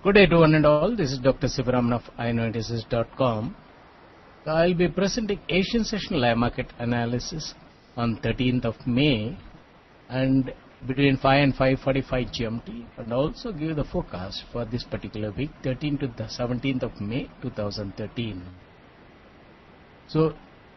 Good day to one and all. This is Dr. Sivaraman of i96.com. I'll be presenting Asian Session Live Market Analysis on 13th of May and between 5 and 5:45 GMT, and also give the forecast for this particular week, 13th to the 17th of May 2013. So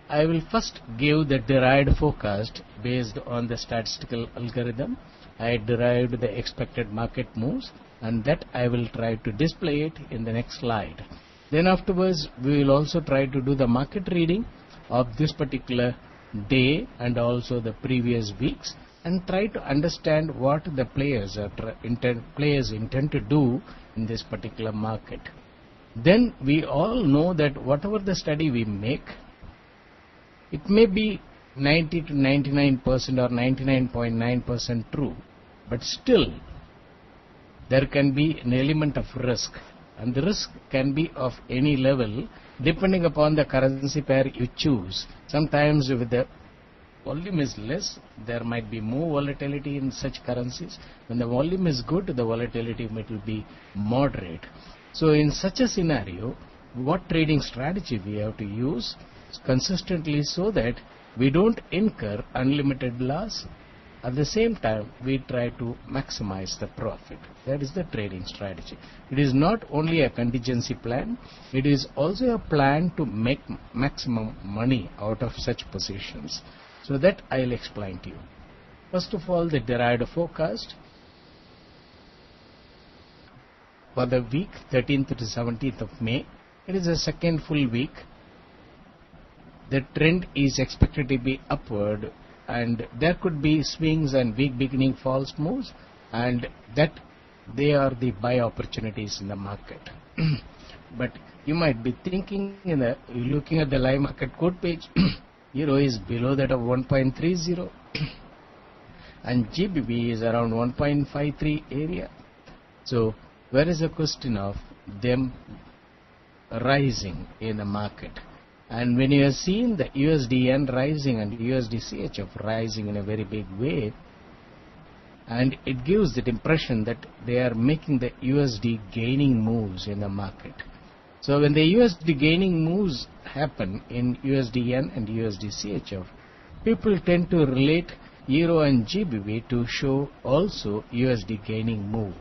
I will first give the derived forecast based on the statistical algorithm. I derived the expected market moves, and that I will try to display it in the next slide. Then afterwards we will also try to do the market reading of this particular day and also the previous weeks, and try to understand what the players intend to do in this particular market. Then we all know that whatever the study we make, it may be 90 to 99% or 99.9% true, but still there can be an element of risk, and the risk can be of any level depending upon the currency pair you choose. Sometimes if the volume is less, there might be more volatility in such currencies. When the volume is good, the volatility will be moderate. So in such a scenario, what trading strategy we have to use consistently so that we don't incur unlimited loss? At the same time, we try to maximize the profit. That is the trading strategy. It is not only a contingency plan, it is also a plan to make maximum money out of such positions. So that I will explain to you. First of all, the derived forecast for the week 13th to 17th of May. It is a second full week. The trend is expected to be upward, and there could be swings and weak beginning false moves, and that they are the buy opportunities in the market. But you might be thinking, looking at the live market code page, Euro is below that of 1.30 and GBP is around 1.53 area. So where is the question of them rising in the market? And when you have seen the USD rising and USD CHF rising in a very big way, and it gives that impression that they are making the USD gaining moves in the market. So when the USD gaining moves happen in USD and USD CHF, people tend to relate Euro and GBP to show also USD gaining move.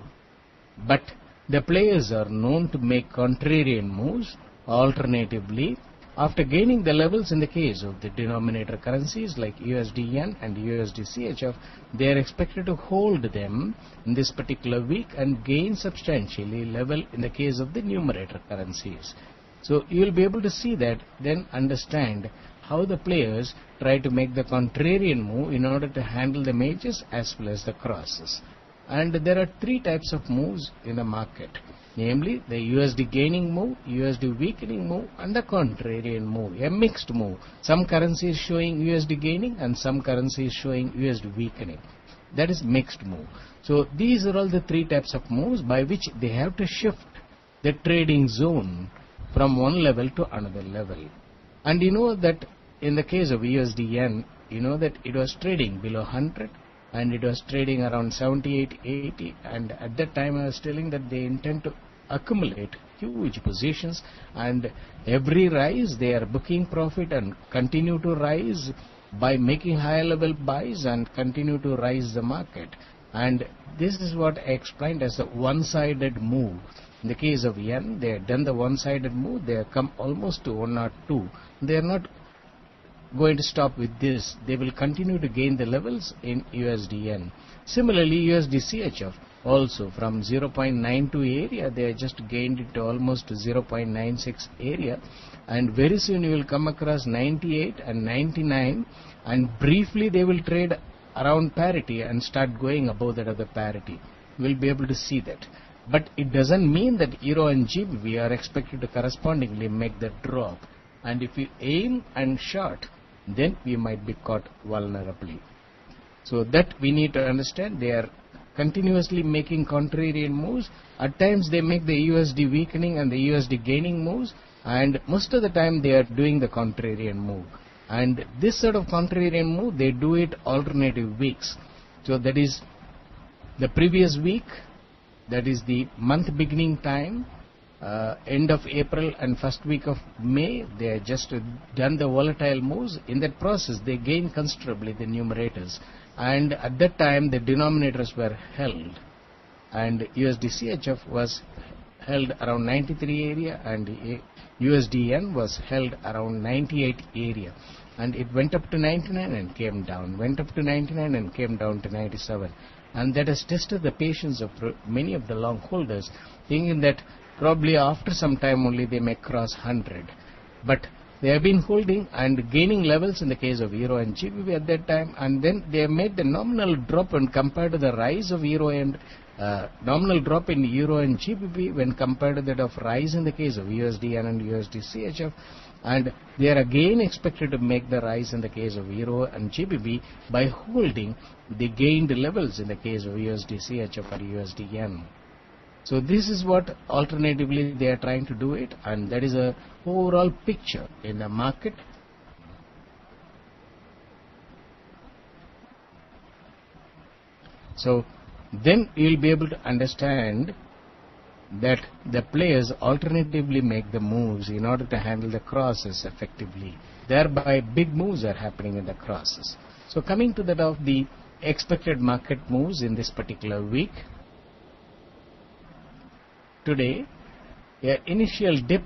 But the players are known to make contrarian moves. Alternatively, after gaining the levels in the case of the denominator currencies like USD and USD CHF, they are expected to hold them in this particular week and gain substantially level in the case of the numerator currencies. So you will be able to see that, then understand how the players try to make the contrarian move in order to handle the majors as well as the crosses. And there are three types of moves in the market, namely the USD gaining move, USD weakening move, and the contrarian move, a mixed move. Some currencies showing USD gaining and some currencies showing USD weakening. That is mixed move. So these are all the three types of moves by which they have to shift the trading zone from one level to another level. And you know that in the case of USD yen, you know that it was trading below 100 and it was trading around 78, 80, and at that time I was telling that they intend to accumulate huge positions, and every rise they are booking profit and continue to rise by making higher level buys and continue to rise the market. And this is what I explained as a one-sided move. In the case of yen, they have done the one-sided move. They have come almost to 102. They are not going to stop with this. They will continue to gain the levels in USD yen. Similarly, USD CHF also from 0.92 area, they have just gained it to almost 0.96 area, and very soon you will come across 98 and 99, and briefly they will trade around parity and start going above that other parity. You will be able to see that. But it doesn't mean that Euro and GBP are expected to correspondingly make the drop, and if you aim and short, then we might be caught vulnerably. So that we need to understand. They are continuously making contrarian moves. At times they make the USD weakening and the USD gaining moves, and most of the time they are doing the contrarian move. And this sort of contrarian move, they do it alternative weeks. So that is the previous week that is the month beginning time, end of April and first week of May, they have just done the volatile moves. In that process, they gain considerably the numerators, and at that time the denominators were held, and USD CHF was held around 93 area, and USDN was held around 98 area, and it went up to 99 and came down, went up to 99 and came down to 97, and that has tested the patience of many of the long holders, thinking that probably after some time only they may cross 100. But they have been holding and gaining levels in the case of Euro and GBP at that time, and then they have made the nominal drop when compared to the rise of Euro and nominal drop in Euro and GBP when compared to that of rise in the case of USDN and USD CHF, and they are again expected to make the rise in the case of Euro and GBP by holding the gained levels in the case of USD CHF or USDN. So this is what alternatively they are trying to do it, and that is a overall picture in the market. So then you will be able to understand that the players alternatively make the moves in order to handle the crosses effectively. Thereby big moves are happening in the crosses. So coming to that of the expected market moves in this particular week. Today, initial dip,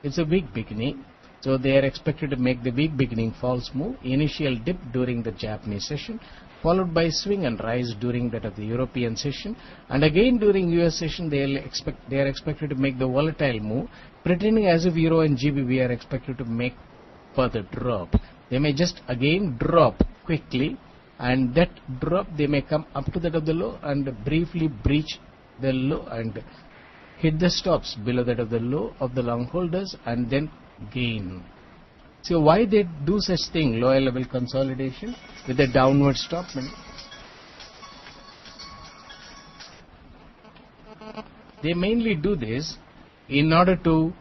it's a weak beginning, so they are expected to make the weak beginning false move, initial dip during the Japanese session, followed by swing and rise during that of the European session, and again during US session they are expected to make the volatile move, pretending as if Euro and GBP are expected to make further drop. They may just again drop quickly, and that drop they may come up to that of the low and briefly breach the low and hit the stops below that of the low of the long holders and then gain. So why they do such thing, lower level consolidation with a downward stop? They mainly do this in order to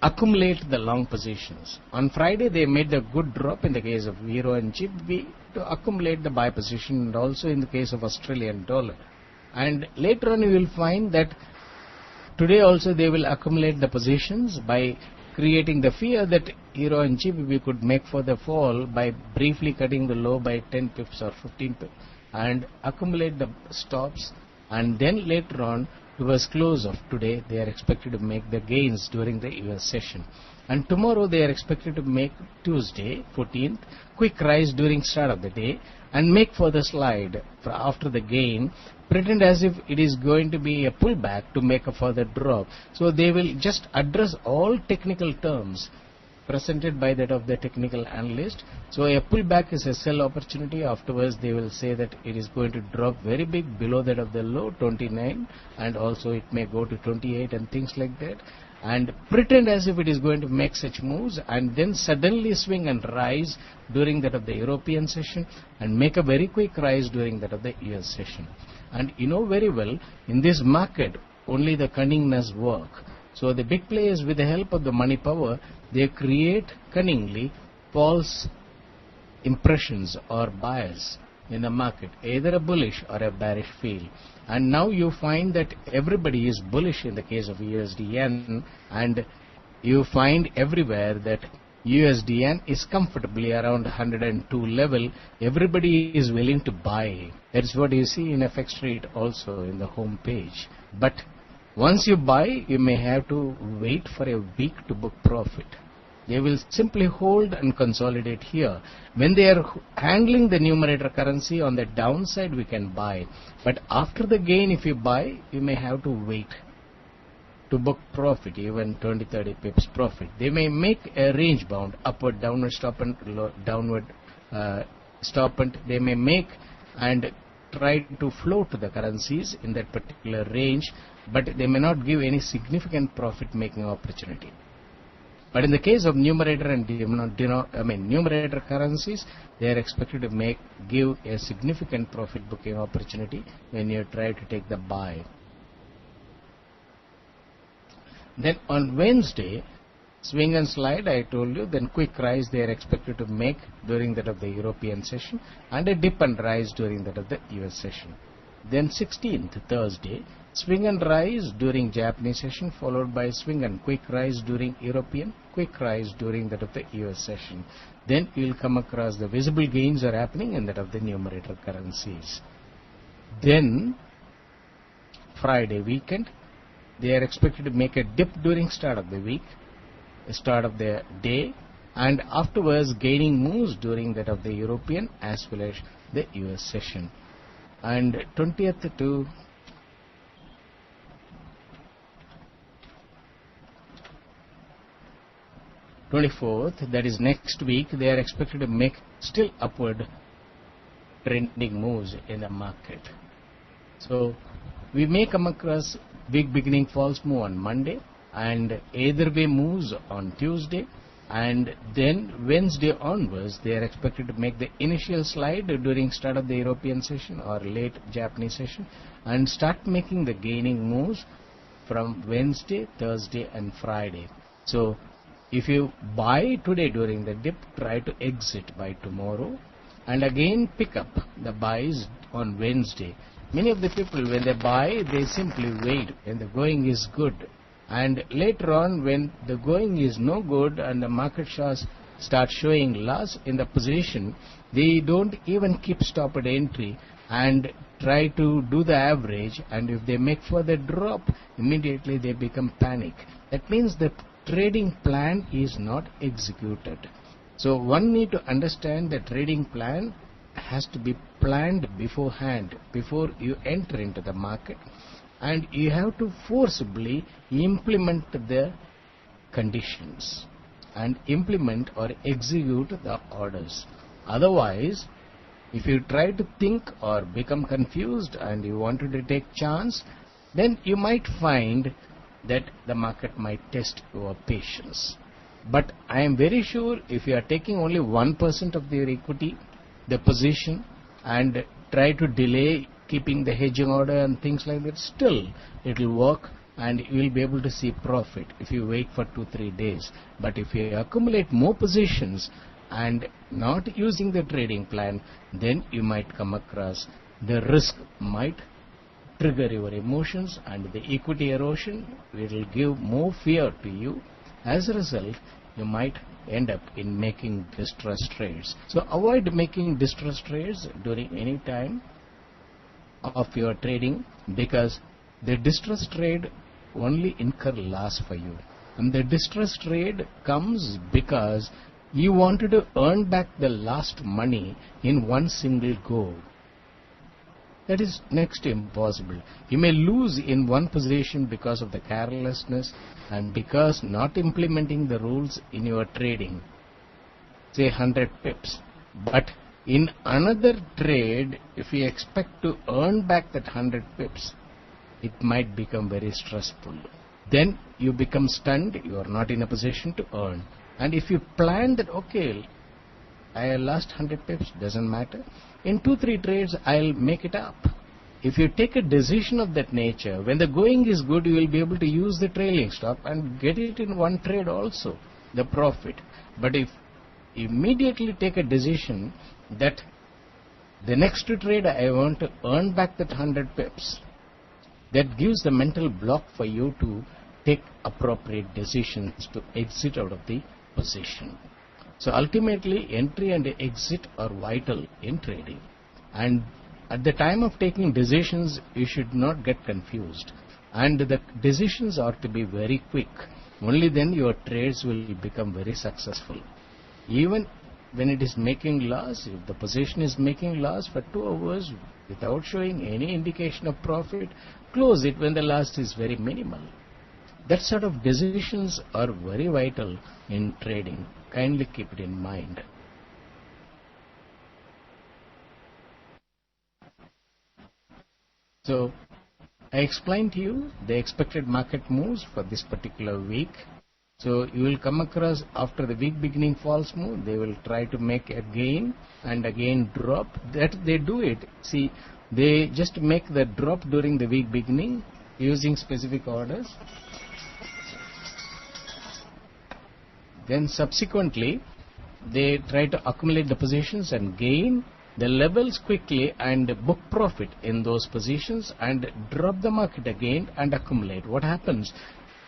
accumulate the long positions. On Friday they made a good drop in the case of Euro and GBP to accumulate the buy position, and also in the case of Australian dollar. And later on you will find that today also they will accumulate the positions by creating the fear that Euro and GBP could make for the fall by briefly cutting the low by 10 pips or 15 pips and accumulate the stops, and then later on towards close of today they are expected to make the gains during the US session. And tomorrow they are expected to make, Tuesday 14th, quick rise during start of the day and make further slide after the gain, pretend as if it is going to be a pullback to make a further drop. So they will just address all technical terms presented by that of the technical analyst. So a pullback is a sell opportunity. Afterwards they will say that it is going to drop very big below that of the low 29, and also it may go to 28 and things like that, and pretend as if it is going to make such moves and then suddenly swing and rise during that of the European session and make a very quick rise during that of the US session. And you know very well, in this market only the cunningness work. So the big players, with the help of the money power, they create cunningly false impressions or bias in the market, either a bullish or a bearish feel. And now you find that everybody is bullish in the case of USDN, and you find everywhere that USDN is comfortably around 102 level. Everybody is willing to buy. That's what you see in FX Street also in the home page. But once you buy, you may have to wait for a week to book profit. They will simply hold and consolidate here. When they are handling the numerator currency on the downside, we can buy. But after the gain, if you buy, you may have to wait to book profit, even 20-30 pips profit. They may make a range bound, upward, downward stop and downward stop, and they may make and try to float the currencies in that particular range, but they may not give any significant profit making opportunity. But in the case of numerator and numerator currencies, they are expected to give a significant profit booking opportunity when you try to take the buy. Then on Wednesday, swing and slide, I told you, then quick rise they are expected to make during that of the European session, and a dip and rise during that of the US session. Then 16th, Thursday, swing and rise during Japanese session, followed by swing and quick rise during European, quick rise during that of the US session. Then you will come across the visible gains are happening in that of the numerator currencies. Then Friday weekend, they are expected to make a dip during start of the week, start of the day, and afterwards gaining moves during that of the European as well as the US session. And 20th to 24th, that is next week, they are expected to make still upward trending moves in the market. So we may come across big beginning false move on Monday and either way moves on Tuesday, and then Wednesday onwards they are expected to make the initial slide during start of the European session or late Japanese session and start making the gaining moves from Wednesday, Thursday and Friday. So if you buy today during the dip, try to exit by tomorrow and again pick up the buys on Wednesday. Many of the people, when they buy, they simply wait when the going is good, and later on when the going is no good and the market start showing loss in the position, they don't even keep stop at entry and try to do the average, and if they make further drop, immediately they become panic. That means the trading plan is not executed. So one need to understand the trading plan has to be planned beforehand before you enter into the market, and you have to forcibly implement the conditions and implement or execute the orders. Otherwise, if you try to think or become confused and you wanted to take chance, then you might find that the market might test your patience. But I am very sure if you are taking only 1% of your equity, the position, and try to delay keeping the hedging order and things like that, still it will work and you will be able to see profit if you wait for 2-3 days. But if you accumulate more positions and not using the trading plan, then you might come across the risk might trigger your emotions and the equity erosion will give more fear to you. As a result, you might end up in making distress trades. So avoid making distress trades during any time of your trading, because the distress trade only incur loss for you, and the distress trade comes because you wanted to earn back the lost money in one single go. That is next to impossible. You may lose in one position because of the carelessness and because not implementing the rules in your trading, say 100 pips. But in another trade, if you expect to earn back that 100 pips, it might become very stressful. Then you become stunned, you are not in a position to earn. And if you plan that, okay, I lost 100 pips, doesn't matter. In 2-3 trades, I'll make it up. If you take a decision of that nature, when the going is good, you will be able to use the trailing stop and get it in one trade also, the profit. But if you immediately take a decision that the next trade I want to earn back that 100 pips, that gives the mental block for you to take appropriate decisions to exit out of the position. So ultimately, entry and exit are vital in trading. And at the time of taking decisions, you should not get confused. And the decisions are to be very quick. Only then your trades will become very successful. Even when it is making loss, if the position is making loss for 2 hours without showing any indication of profit, close it when the loss is very minimal. That sort of decisions are very vital in trading. Kindly keep it in mind. So I explained to you the expected market moves for this particular week. So you will come across after the week beginning false move, they will try to make a gain and again drop. That they do it. See, they just make the drop during the week beginning using specific orders. Then subsequently, they try to accumulate the positions and gain the levels quickly and book profit in those positions and drop the market again and accumulate. What happens?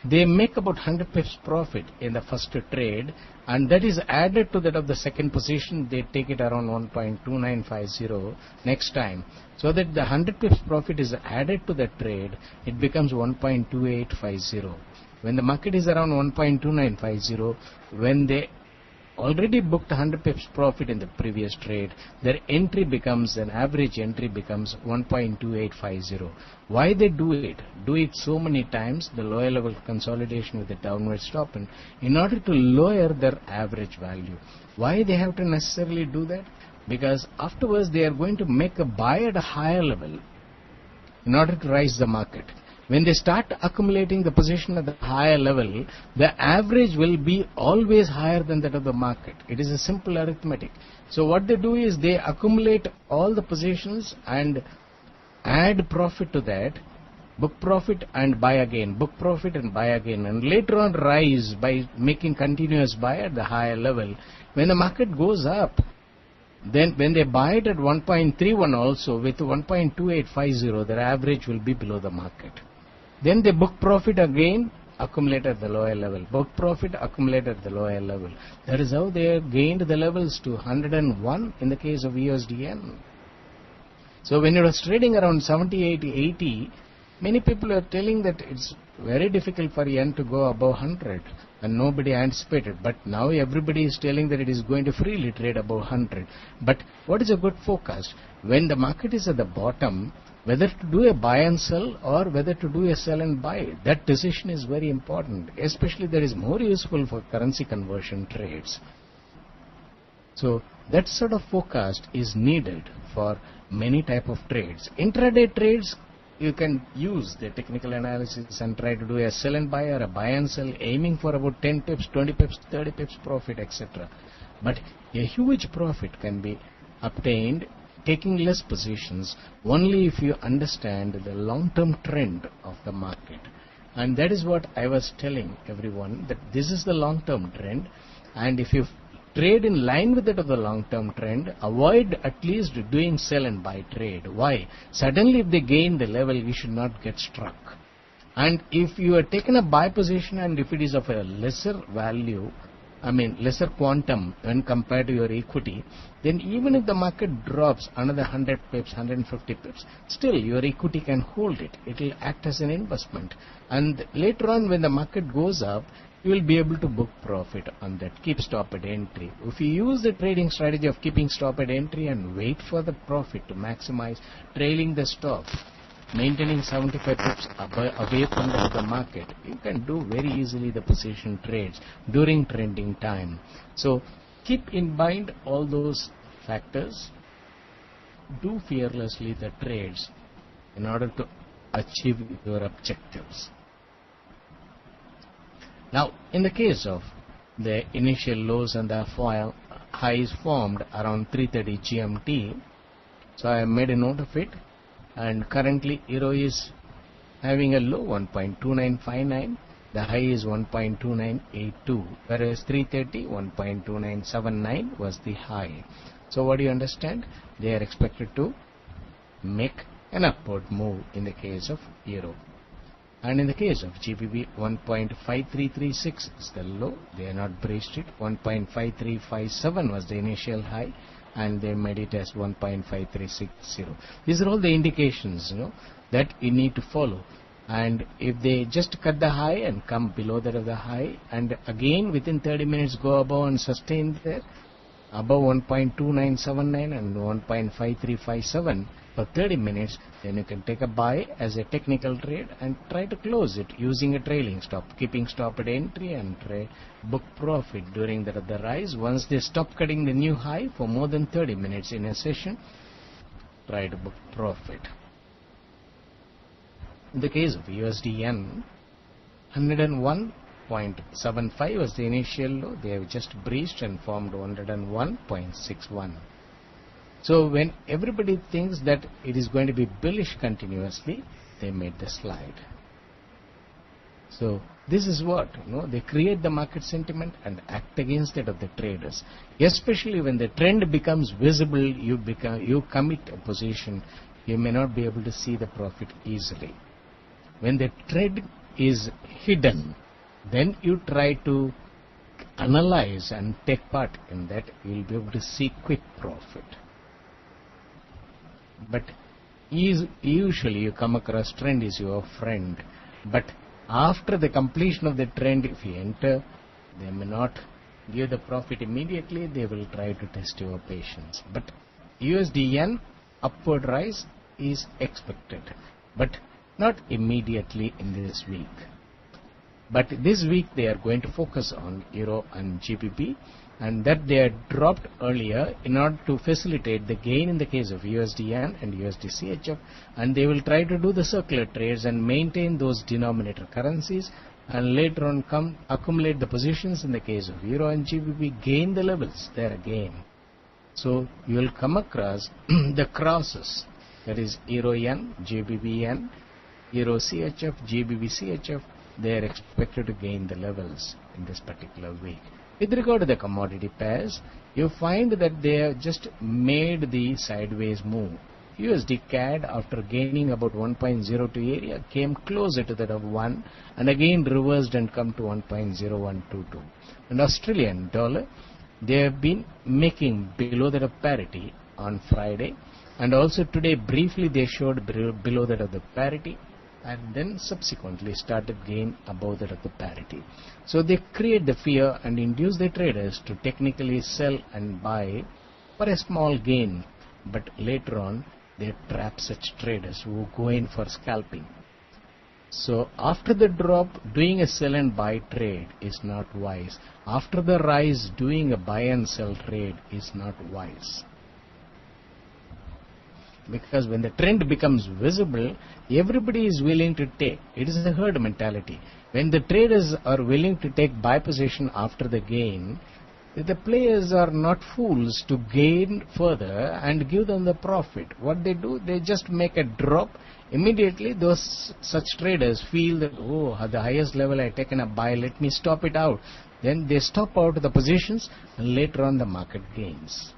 They make about 100 pips profit in the first trade, and that is added to that of the second position. They take it around 1.2950 next time. So that the 100 pips profit is added to the trade, it becomes 1.2850. When the market is around 1.2950, when they already booked 100 pips profit in the previous trade, their entry becomes, an average entry becomes 1.2850. Why they do it? Do it so many times, the lower level consolidation with the downward stop, and in order to lower their average value. Why they have to necessarily do that? Because afterwards they are going to make a buy at a higher level in order to rise the market. When they start accumulating the position at the higher level, the average will be always higher than that of the market. It is a simple arithmetic. So what they do is they accumulate all the positions and add profit to that, book profit and buy again, book profit and buy again, and later on rise by making continuous buy at the higher level. When the market goes up, then when they buy it at 1.31 also, with 1.2850, their average will be below the market. Then they book profit again, accumulate at the lower level. Book profit, accumulate at the lower level. That is how they have gained the levels to 101 in the case of USDN. So when it was trading around 78, 80, many people are telling that it's very difficult for yen to go above 100, and nobody anticipated. But now everybody is telling that it is going to freely trade above 100. But what is a good forecast? When the market is at the bottom, whether to do a buy and sell or whether to do a sell and buy, that decision is very important. Especially that is more useful for currency conversion trades. So that sort of forecast is needed for many type of trades. Intraday trades, you can use the technical analysis and try to do a sell and buy or a buy and sell, aiming for about 10 pips, 20 pips, 30 pips profit, etc. But a huge profit can be obtained taking less positions only if you understand the long-term trend of the market. And that is what I was telling everyone, that this is the long-term trend, and if you trade in line with it of the long-term trend, avoid at least doing sell and buy trade. Why? Suddenly if they gain the level, you should not get struck. And if you are taken a buy position and if it is of a lesser value, lesser quantum when compared to your equity, then even if the market drops another 100 pips, 150 pips, still your equity can hold it. It will act as an investment. And later on when the market goes up, you will be able to book profit on that. Keep stop at entry. If you use the trading strategy of keeping stop at entry and wait for the profit to maximize, trailing the stop, maintaining 75 pips away from the market, you can do very easily the position trades during trending time. So keep in mind all those factors. Do fearlessly the trades in order to achieve your objectives. Now, in the case of the initial lows and the highs formed around 3:30 GMT, so I made a note of it, and currently euro is having a low 1.2959, the high is 1.2982, whereas 3:30 1.2979 was the high. So what do you understand? They are expected to make an upward move in the case of euro. And in the case of GBP, 1.5336 is the low. They are not breached it. 1.5357 was the initial high, and they made it as 1.5360. These are all the indications, that you need to follow. And if they just cut the high and come below that of the high, and again within 30 minutes go above and sustain there, above 1.2979 and 1.5357 for 30 minutes, then you can take a buy as a technical trade and try to close it using a trailing stop, keeping stop at entry, and try book profit during the rise. Once they stop cutting the new high for more than 30 minutes in a session, try to book profit. In the case of USD-Yen, 101.75 was the initial low. They have just breached and formed 101.61. So when everybody thinks that it is going to be bullish continuously, they made the slide. So this is what, they create the market sentiment and act against it of the traders. Especially when the trend becomes visible, you commit a position, you may not be able to see the profit easily. When the trend is hidden, then you try to analyze and take part in that, you will be able to see quick profit. But usually you come across trend is your friend, but after the completion of the trend, if you enter, they may not give the profit immediately, they will try to test your patience. But USD Yen upward rise is expected, but not immediately in this week. But this week they are going to focus on Euro and GBP, and that they had dropped earlier in order to facilitate the gain in the case of USD Yen and USD CHF, and they will try to do the circular trades and maintain those denominator currencies, and later on accumulate the positions in the case of Euro and GBP, gain the levels there again. So you will come across the crosses, that is Euro Yen, GBP Yen, Euro CHF, GBP CHF, they are expected to gain the levels in this particular week. With regard to the commodity pairs, you find that they have just made the sideways move. USD CAD, after gaining about 1.02 area, came closer to that of 1 and again reversed and come to 1.0122. And Australian dollar, they have been making below that of parity on Friday, and also today briefly they showed below that of the parity, and then subsequently started gain above that of the parity. So they create the fear and induce the traders to technically sell and buy for a small gain, but later on they trap such traders who go in for scalping. So after the drop, doing a sell and buy trade is not wise. After the rise, doing a buy and sell trade is not wise. Because when the trend becomes visible, everybody is willing to take. It is a herd mentality. When the traders are willing to take buy position after the gain, the players are not fools to gain further and give them the profit. What they do, they just make a drop. Immediately such traders feel that, oh, at the highest level I taken a buy, let me stop it out. Then they stop out the positions, and later on the market gains.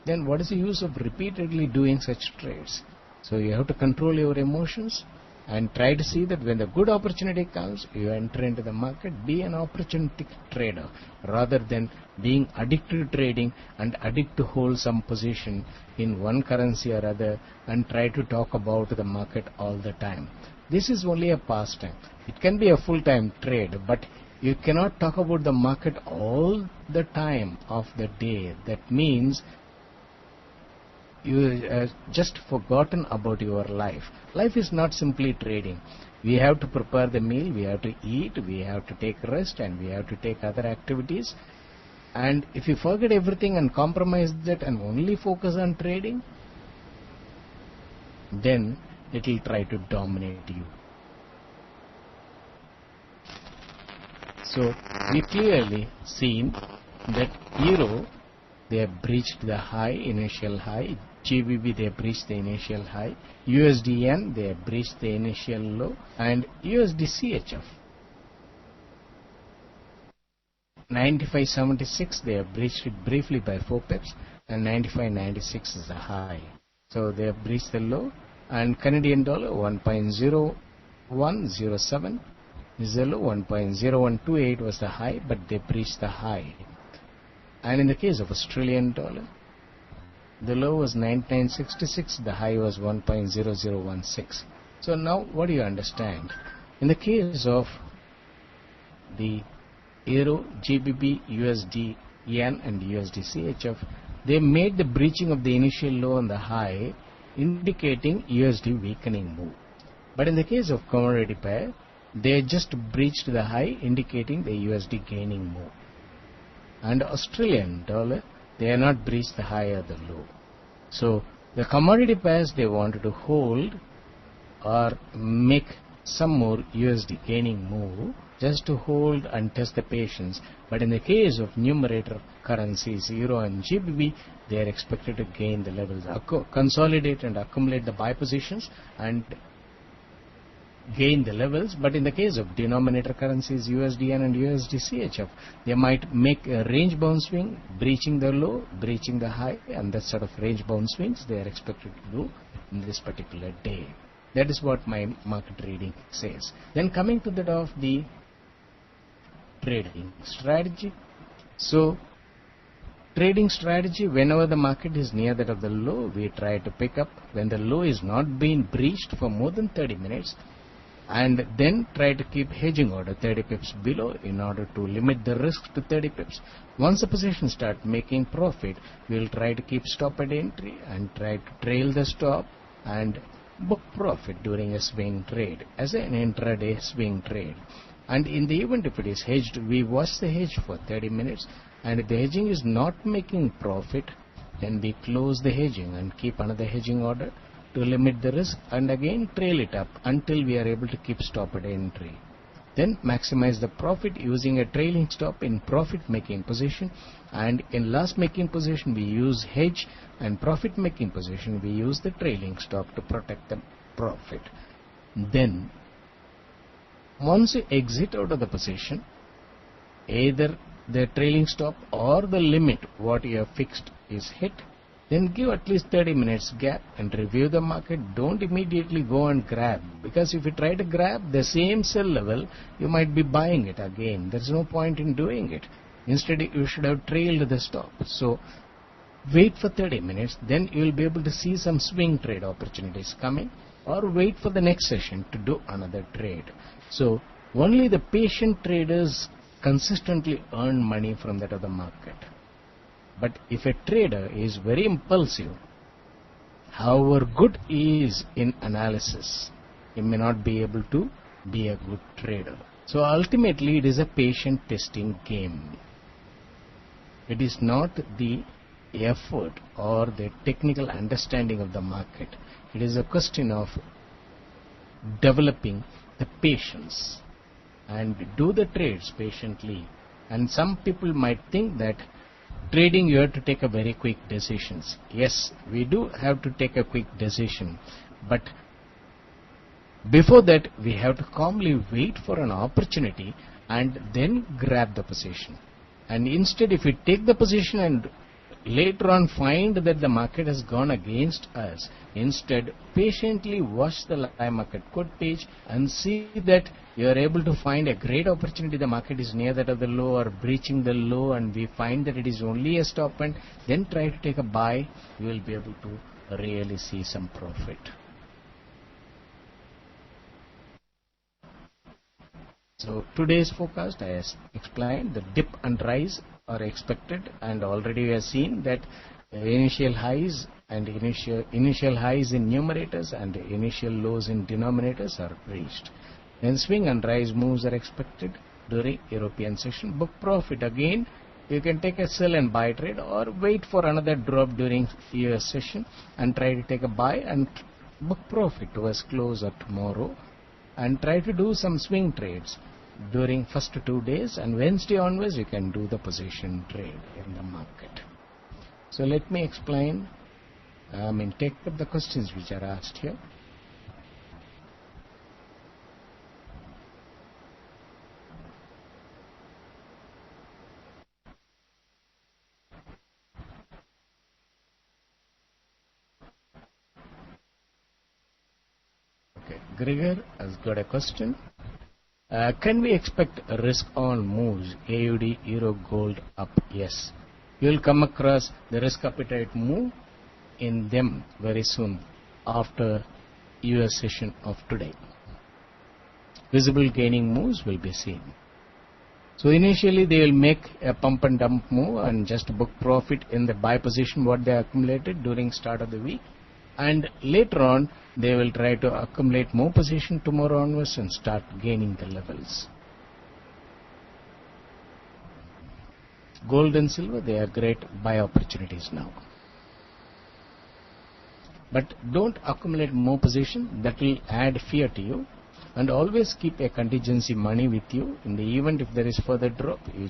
Then what is the use of repeatedly doing such trades? So you have to control your emotions and try to see that when the good opportunity comes, you enter into the market, be an opportunistic trader rather than being addicted to trading and addicted to hold some position in one currency or other and try to talk about the market all the time. This is only a pastime. It can be a full-time trade, but you cannot talk about the market all the time of the day. That means you just forgotten about your life. Life is not simply trading. We have to prepare the meal, we have to eat, we have to take rest, and we have to take other activities. And if you forget everything and compromise that and only focus on trading, then it will try to dominate you. So we clearly seen that Euro, they have breached the high, initial high. GBP, they have breached the initial high. USD Yen, they have breached the initial low. And USD CHF, 95.76, they have breached it briefly by 4 pips. And 95.96 is the high. So they have breached the low. And Canadian dollar, 1.0107 is the low. 1.0128 was the high, but they breached the high. And in the case of Australian dollar, the low was 99.66, the high was 1.0016. So now what do you understand? In the case of the Euro, GBP, USD, Yen and USD CHF, they made the breaching of the initial low on the high, indicating USD weakening move. But in the case of commodity pair, they just breached the high, indicating the USD gaining move. And Australian dollar, they are not breached the high or the low. So the commodity pairs, they wanted to hold or make some more USD gaining move, just to hold and test the patience. But in the case of numerator currencies, Euro and GBP, they are expected to gain the levels, consolidate and accumulate the buy positions and gain the levels, but in the case of denominator currencies USDN and USD CHF, they might make a range bound swing, breaching the low, breaching the high, and that sort of range bound swings they are expected to do in this particular day. That is what my market reading says. Then coming to that of the trading strategy. So trading strategy, whenever the market is near that of the low, we try to pick up when the low is not being breached for more than 30 minutes, and then try to keep hedging order 30 pips below in order to limit the risk to 30 pips. Once the position start making profit, we will try to keep stop at entry and try to trail the stop and book profit during a swing trade as an intraday swing trade. And in the event if it is hedged, we watch the hedge for 30 minutes, and if the hedging is not making profit, then we close the hedging and keep another hedging order to limit the risk, and again trail it up until we are able to keep stop at entry. Then maximize the profit using a trailing stop in profit making position, and in loss making position we use hedge, and profit making position we use the trailing stop to protect the profit. Then once you exit out of the position, either the trailing stop or the limit what you have fixed is hit, then give at least 30 minutes gap and review the market. Don't immediately go and grab, because if you try to grab the same sell level, you might be buying it again. There's no point in doing it. Instead, you should have trailed the stop. So wait for 30 minutes, then you will be able to see some swing trade opportunities coming, or wait for the next session to do another trade. So only the patient traders consistently earn money from that of the market. But if a trader is very impulsive, however good he is in analysis, he may not be able to be a good trader. So ultimately it is a patient testing game. It is not the effort or the technical understanding of the market. It is a question of developing the patience and do the trades patiently. And some people might think that trading you have to take a very quick decisions. Yes, we do have to take a quick decision, but before that we have to calmly wait for an opportunity and then grab the position. And instead, if we take the position and later on find that the market has gone against us, instead patiently watch the live market quote page and see that you are able to find a great opportunity. The market is near that of the low or breaching the low, and we find that it is only a stop, and then try to take a buy. You will be able to really see some profit. So today's forecast, I explained, the dip and rise are expected, and already we have seen that initial highs and initial highs in numerators and initial lows in denominators are reached. Then swing and rise moves are expected during European session. Book profit again. You can take a sell and buy trade, or wait for another drop during US session and try to take a buy and book profit towards close or tomorrow, and try to do some swing trades during first 2 days, and Wednesday onwards you can do the position trade in the market. So let me explain, take up the questions which are asked here. Okay, Gregor has got a question. Can we expect risk on moves, AUD, Euro, Gold up? Yes. You will come across the risk appetite move in them very soon after US session of today. Visible gaining moves will be seen. So initially they will make a pump and dump move and just book profit in the buy position what they accumulated during start of the week. And later on they will try to accumulate more position tomorrow onwards and start gaining the levels. Gold and silver, they are great buy opportunities now. But don't accumulate more position, that will add fear to you. And always keep a contingency money with you. In the event if there is further drop, you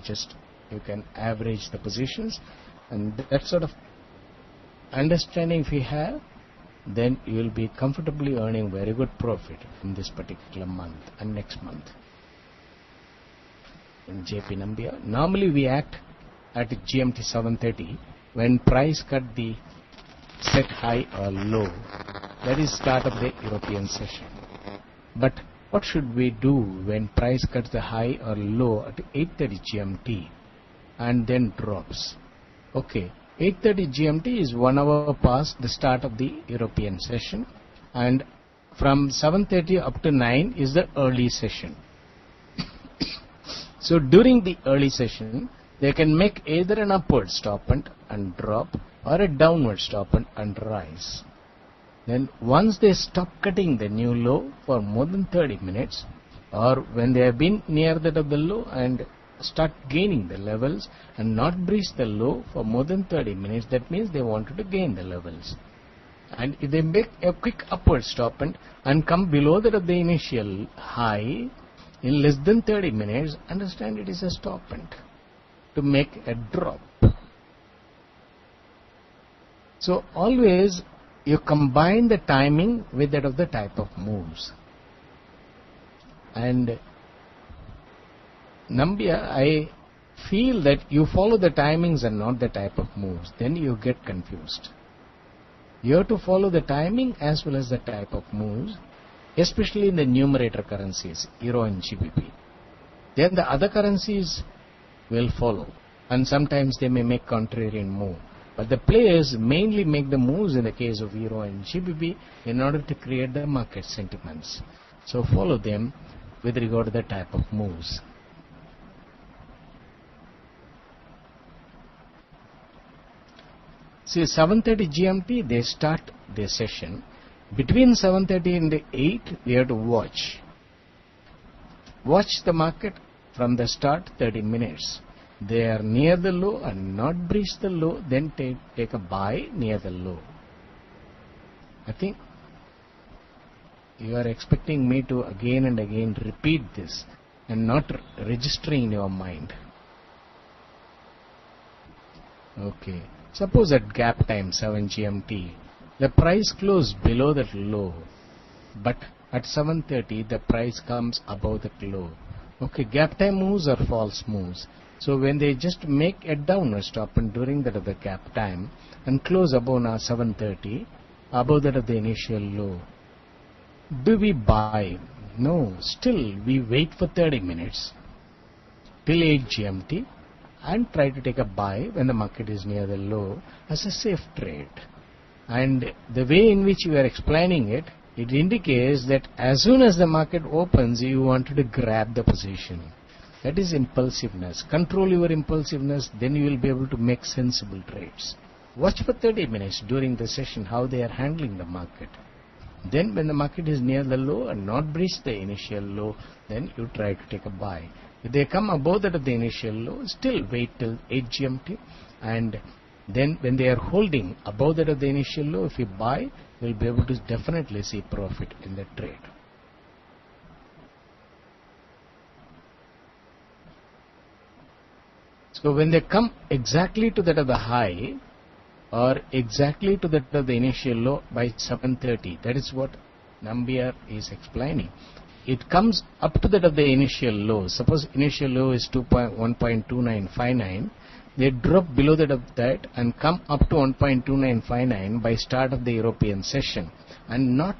can average the positions. And that sort of understanding if we have, then you will be comfortably earning very good profit in this particular month and next month. In JP Nambia, normally we act at GMT 7:30 when price cut the set high or low. That is start of the European session. But what should we do when price cuts the high or low at 8:30 GMT and then drops? Okay, 8:30 GMT is 1 hour past the start of the European session, and from 7:30 up to 9 is the early session. So during the early session, they can make either an upward stop and drop or a downward stop and rise. Then once they stop cutting the new low for more than 30 minutes, or when they have been near that of the low and start gaining the levels and not breach the low for more than 30 minutes, that means they wanted to gain the levels. And if they make a quick upward stop and come below that of the initial high in less than 30 minutes, understand it is a stop to make a drop. So always you combine the timing with that of the type of moves. And Nambia, I feel that you follow the timings and not the type of moves. Then you get confused. You have to follow the timing as well as the type of moves, especially in the numerator currencies, Euro and GBP. Then the other currencies will follow, and sometimes they may make contrarian move. But the players mainly make the moves in the case of Euro and GBP in order to create the market sentiments. So follow them with regard to the type of moves. See, 7:30 GMT, they start their session. Between 7:30 and 8, we have to watch. Watch the market from the start 30 minutes. They are near the low and not breach the low, then take a buy near the low. I think you are expecting me to again and again repeat this and not registering in your mind. Okay. Suppose at gap time 7 GMT, the price closed below that low, but at 7:30 the price comes above that low. Okay, gap time moves are false moves. So when they just make a downward stop and during that of the gap time and close above now 7:30, above that of the initial low, do we buy? No, still we wait for 30 minutes till 8 GMT and try to take a buy when the market is near the low as a safe trade. And the way in which you are explaining it, it indicates that as soon as the market opens, you wanted to grab the position. That is impulsiveness. Control your impulsiveness, then you will be able to make sensible trades. Watch for 30 minutes during the session how they are handling the market. Then when the market is near the low and not breach the initial low, then you try to take a buy. If they come above that of the initial low, still wait till 8 GMT, and then when they are holding above that of the initial low, if you buy, you will be able to definitely see profit in the trade. So when they come exactly to that of the high or exactly to that of the initial low by 7:30, that is what Nambiar is explaining. It comes up to that of the initial low. Suppose initial low is 1.2959. They drop below that of that and come up to 1.2959 by start of the European session and not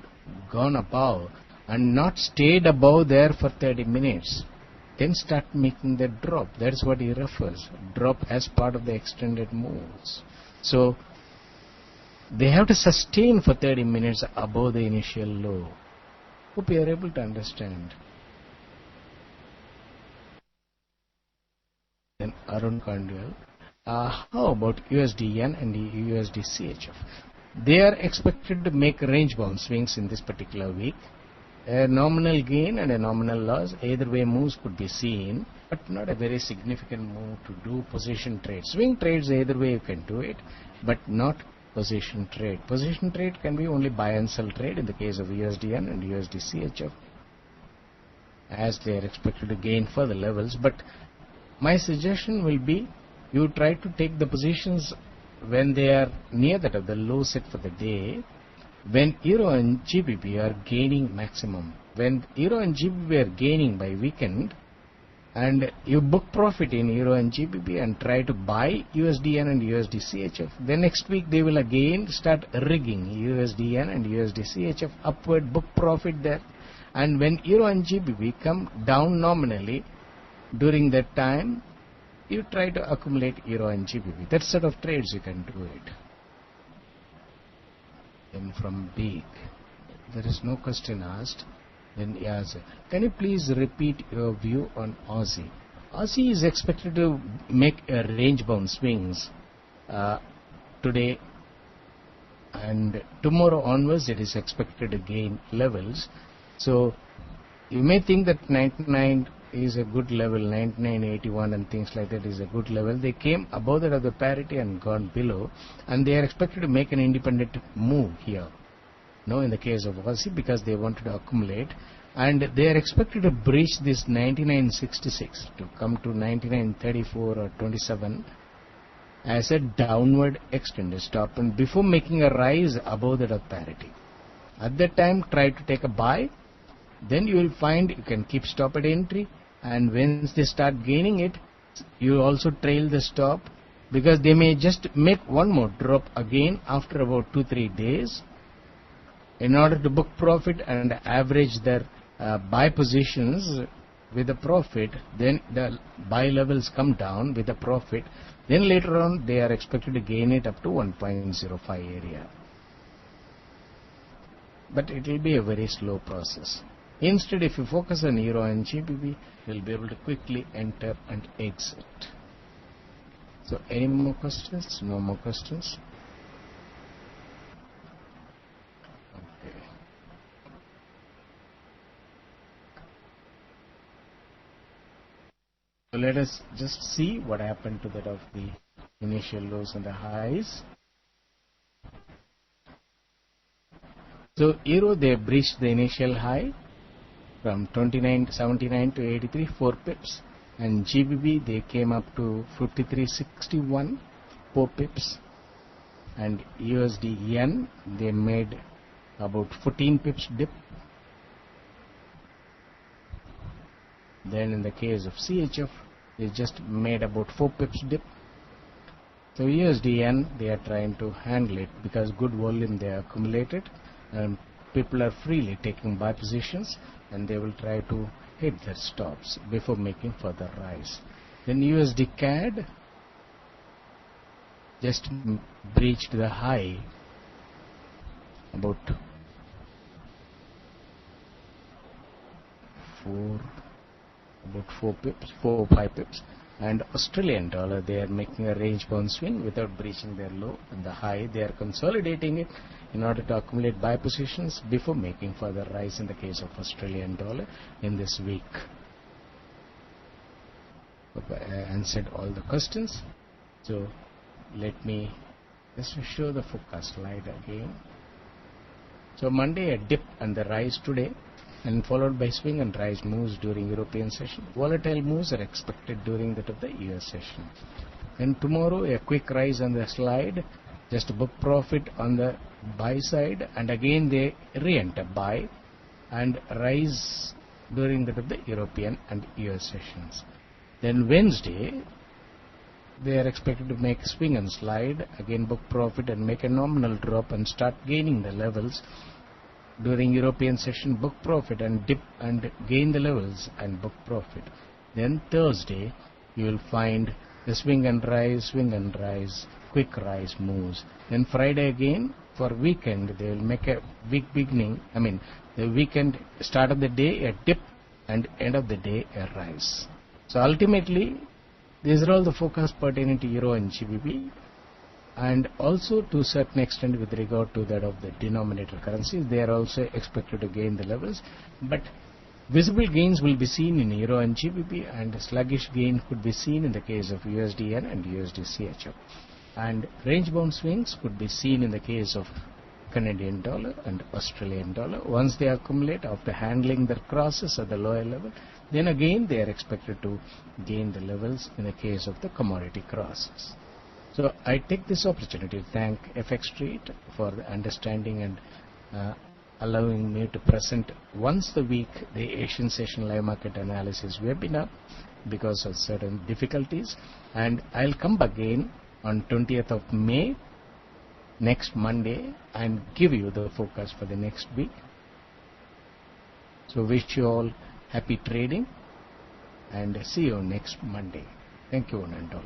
gone above and not stayed above there for 30 minutes. Then start making the drop. That is what he refers. Drop as part of the extended moves. So they have to sustain for 30 minutes above the initial low. Hope you are able to understand. Then Arun Kandwal. How about USD Yen and USD CHF? They are expected to make range bound swings in this particular week. A nominal gain and a nominal loss, either way moves could be seen, but not a very significant move to do position trades. Swing trades, either way you can do it, but not position trade. Position trade can be only buy and sell trade in the case of USDN and USD CHF, as they are expected to gain further levels. But my suggestion will be you try to take the positions when they are near that of the low set for the day when Euro and GBP are gaining maximum. When Euro and GBP are gaining by weekend, and you book profit in Euro and GBP and try to buy USDN and USD then next week they will again start rigging USDN and USD upward, book profit there. And when Euro and GBP come down nominally, during that time, you try to accumulate Euro and GBP. That sort of trades you can do it. Then from big, there is no question asked. Then yes, can you please repeat your view on Aussie? Aussie is expected to make a range bound swings today, and tomorrow onwards it is expected to gain levels. So you may think that 99 is a good level, 99.81 and things like that is a good level. They came above that of the parity and gone below, and they are expected to make an independent move here. No, in the case of Aussie, because they wanted to accumulate, and they are expected to breach this 99.66 to come to 99.34 or 27 as a downward extended stop, and before making a rise above that of parity. At that time, try to take a buy. Then you will find you can keep stop at entry, and once they start gaining it, you also trail the stop, because they may just make one more drop again after about 2-3 days. In order to book profit and average their buy positions with a profit, then the buy levels come down with a profit. Then later on they are expected to gain it up to 1.05 area. But it will be a very slow process. Instead, if you focus on Euro and GBP, you will be able to quickly enter and exit. So any more questions? No more questions? So let us just see what happened to that of the initial lows and the highs. So Euro, they breached the initial high from 29.79 to 83, 4 pips, and GBP they came up to 53.61, 4 pips, and USD Yen they made about 14 pips dip. Then in the case of CHF, they just made about 4 pips dip. So USD Yen, they are trying to handle it because good volume they accumulated, and people are freely taking buy positions, and they will try to hit their stops before making further rise. Then USD CAD just breached the high about 4 pips, 4 or 5 pips. And Australian dollar, they are making a range bound swing without breaching their low and the high. They are consolidating it in order to accumulate buy positions before making further rise in the case of Australian dollar in this week. Hope I answered all the questions. So let me just show the forecast slide again. So Monday a dip and the rise today, and followed by swing and rise moves during European session. Volatile moves are expected during that of the US session. And tomorrow a quick rise on the slide, just book profit on the buy side, and again they re-enter buy and rise during that of the European and US sessions. Then Wednesday they are expected to make swing and slide, again book profit and make a nominal drop and start gaining the levels. During European session, book profit and dip and gain the levels and book profit. Then Thursday, you will find the swing and rise, quick rise moves. Then Friday again, for weekend, they will make a week beginning, the weekend start of the day, a dip, and end of the day, a rise. So ultimately, these are all the forecasts pertaining to Euro and GBP. And also to a certain extent with regard to that of the denominator currencies, they are also expected to gain the levels, but visible gains will be seen in Euro and GBP, and sluggish gain could be seen in the case of USDN and USD and range bound swings could be seen in the case of Canadian dollar and Australian dollar. Once they accumulate after handling their crosses at the lower level, then again they are expected to gain the levels in the case of the commodity crosses. So I take this opportunity to thank FX Street for the understanding and uh, allowing me to present once a week the Asian Session Live Market Analysis webinar because of certain difficulties, and I'll come back again on 20th of May, next Monday, and give you the forecast for the next week. So wish you all happy trading and see you next Monday. Thank you one and all.